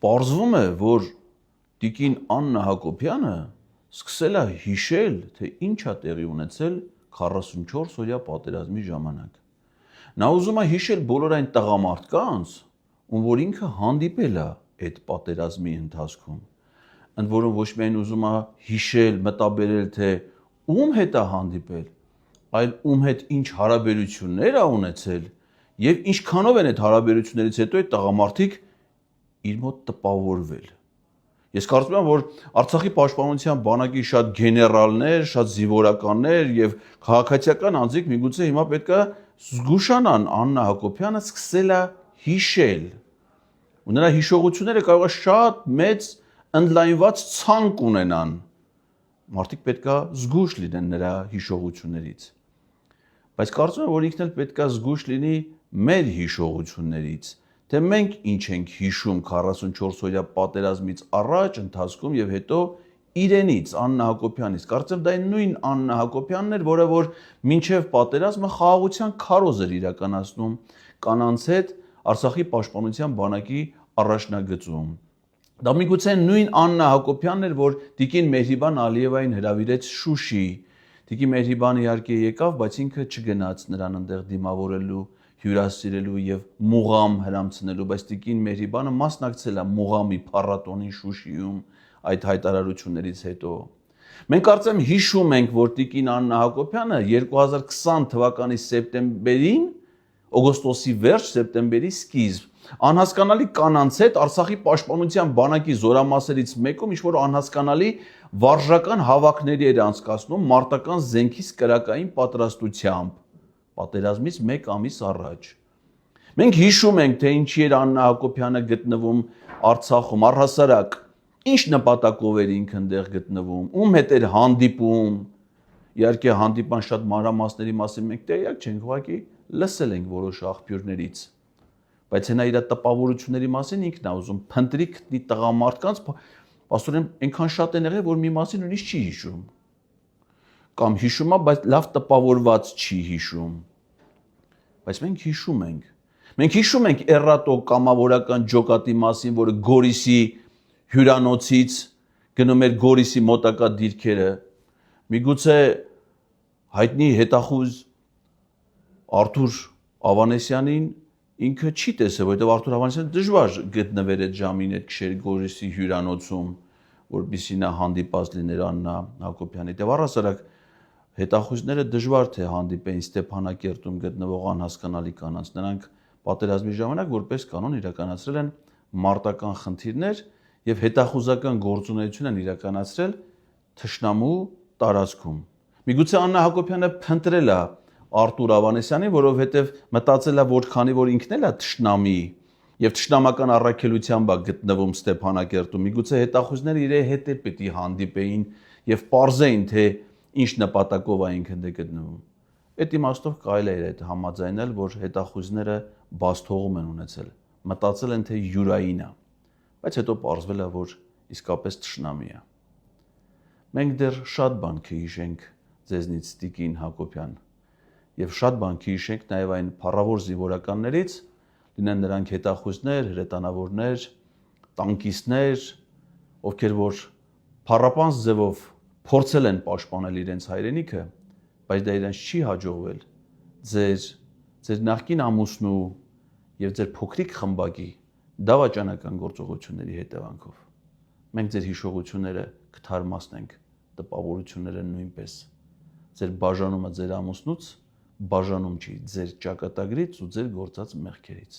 պարզվում է, որ տիկին Աննա Հակոբյանը սկսել է հիշել, թե ինչ է տեղի ունեցել 44 օրյա պատերազմի ժամանակ։ Նա ուզում է հիշել բոլոր այն տղամարդկանց, ում որ ինքը հանդիպել է այդ պատերազմի ընթացքում։ Ընդ որում ոչ միայն ուզում է հիշել, մտաբերել, թե ում հետ է հանդիպել, այլ ում հետ ինչ հարաբերություններ է ունեցել եւ ինչքանով են այդ հարաբերություններից հետո այդ տղամարդիկ իր մոտ տպավորվել։ Ես կարծում եմ, որ Արցախի պաշտպանության բանակի շատ գեներալներ, շատ զինվորականներ եւ քաղաքացիական անձիկ միգուցե հիմա պետքա զգուշանան Աննա Հակոբյանը սկսել է հիշել։ Ու նրա հիշողությունները կարող է շատ մեծ ընդլայնված ցանկ ունենան։ Մարդիկ պետքա զգույշ լինեն նրա հիշողություններից։ Բայց կարծում եմ, որ ինքն էլ պետքա զգույշ լինի մեր հիշողություններից, թե մենք ինչ ենք հիշում 44 օրյա պատերազմից առաջ, ընթացքում եւ հետո իրենից, Աննա Հակոբյանից։ Կարծեմ դա այն նույն Աննա Հակոբյանն էր, որը որ մինչև պատերազմը խաղաղության քարոզ էր իրականացնում կանանց հետ Արցախի պաշտպանության բանակի առաջնագծում։ Դա միգուցե նույն Աննա Հակոբյանն էր, որ տիկին Մեհրիբան Ալիևային հրավիրեց Շուշի։ Տիկին Մեհրիբանը իհարկե եկավ, բայց ինքը չգնաց նրան այնտեղ դիմավորելու, հյուրասիրելու եւ մուղամ հրամցնելու, բայց տիկին Մեհրիբանը մասնակցել է մուղամի փառատոնին Շուշիում այդ հայտարարություններից հետո։ Մենք կարծեմ հիշում ենք, որ տիկին Աննա Հակոբյանը 2020 թվականի սեպտեմբերին, օգոստոսի վերջ, սեպտեմբերի սկիզբ, անհասկանալի կանանց հետ Արցախի պաշտպանության բանակի զորամասերից մեկում ինչ-որ անհասկանալի վարժական հավաքների էր անցկացնում մարտական զենքից կրակային պատրաստությամբ, պատերազմից 1 ամիս առաջ։ Մենք հիշում ենք, թե ինչի էր Աննա Հակոբյանը գտնվում Արցախում, առհասարակ, ինչ նպատակով էր ինքը այնտեղ գտնվում, ում հետ էր հանդիպում։ Իհարկե հանդիպան շատ մանրամասների մասին մենք տեղյակ չենք, ուղղակի լսել ենք որոշ աղբյուրներից։ Բայց հենա իր տպավորությունների մասին ինքն է ուզում փնտրի գտնի տղամարդկանց, աստորեն այնքան շատ են եղել, որ մի մասին նույնիսկ չի հիշում։ Կամ հիշում է, բայց լավ տպավորված չի հիշում։ Բայց մենք հիշում ենք։ Մենք հիշում ենք Էռատո կամավորական ջոկատի մասին, որը Գորիսի հյուրանոցից գնում էր Գորիսի մոտակա դիրքերը։ Միգուցե հայտնի հետախուզ Արթուր Ավանեսյանին ինքը չի տեսել, որովհետև Արթուր Ավանեսյանը դժվար գտնվեր այդ ժամին այդ գիշեր Գորիսի հյուրանոցում, որպեսզի նա հանդիպած լիներ Աննա Հակոբյանի։ Դե առհասարակ հետախույզները դժվար թե հանդիպեին Ստեփանակերտում գտնվող անհասկանալի կանանց։ Նրանք պատերազմի ժամանակ որպես կանոն իրականացրել են մարտական խնդիրներ եւ հետախուզական գործունեություն են իրականացրել թշնամու տարածքում։ Միգուցե Աննա Հակոբյանը փնտրել է Արթուր Ավանեսյանին, որովհետև մտածել է, որ քանի որ ինքն էլ է թշնամի եւ թշնամական առաքելությամբ է գտնվում Ստեփանակերտում, միգուցե հետախույզները իր հետ է պետք է հանդիպեին եւ պարզեին, թե ինչ նպատակով է ինքն դե գտնվում։ Այդ իմաստով կարելի է այդ համաձայնել, որ հետախույզները բացթողում են ունեցել, մտածել են, թե յուրային է, բայց հետո պարզվել է, որ իսկապես թշնամի է։ Մենք դեռ շատ բան կհիշենք ձեզնից տիկին Հակոբյան եւ շատ բան կհիշենք նաեւ այն փառավոր զինվորականներից, լինեն նրանք հետախույզներ, հրետանավորներ, տանկիստներ, ովքեր որ փառապանս ձևով փորձել են պաշտպանել իրենց հայրենիքը, բայց դա իրենց չի հաջողվել ձեր նախկին ամուսնու եւ ձեր փոքրիկ խմբակի դավաճանական գործողությունների հետևանքով։ Մենք ձեր հիշողությունները կթարմացնենք, տպավորությունները նույնպես։ Ձեր բաժանումը ձեր ամուսնուց բաժանում չի ձեր ճակատագրից ու ձեր գործած մեղքերից։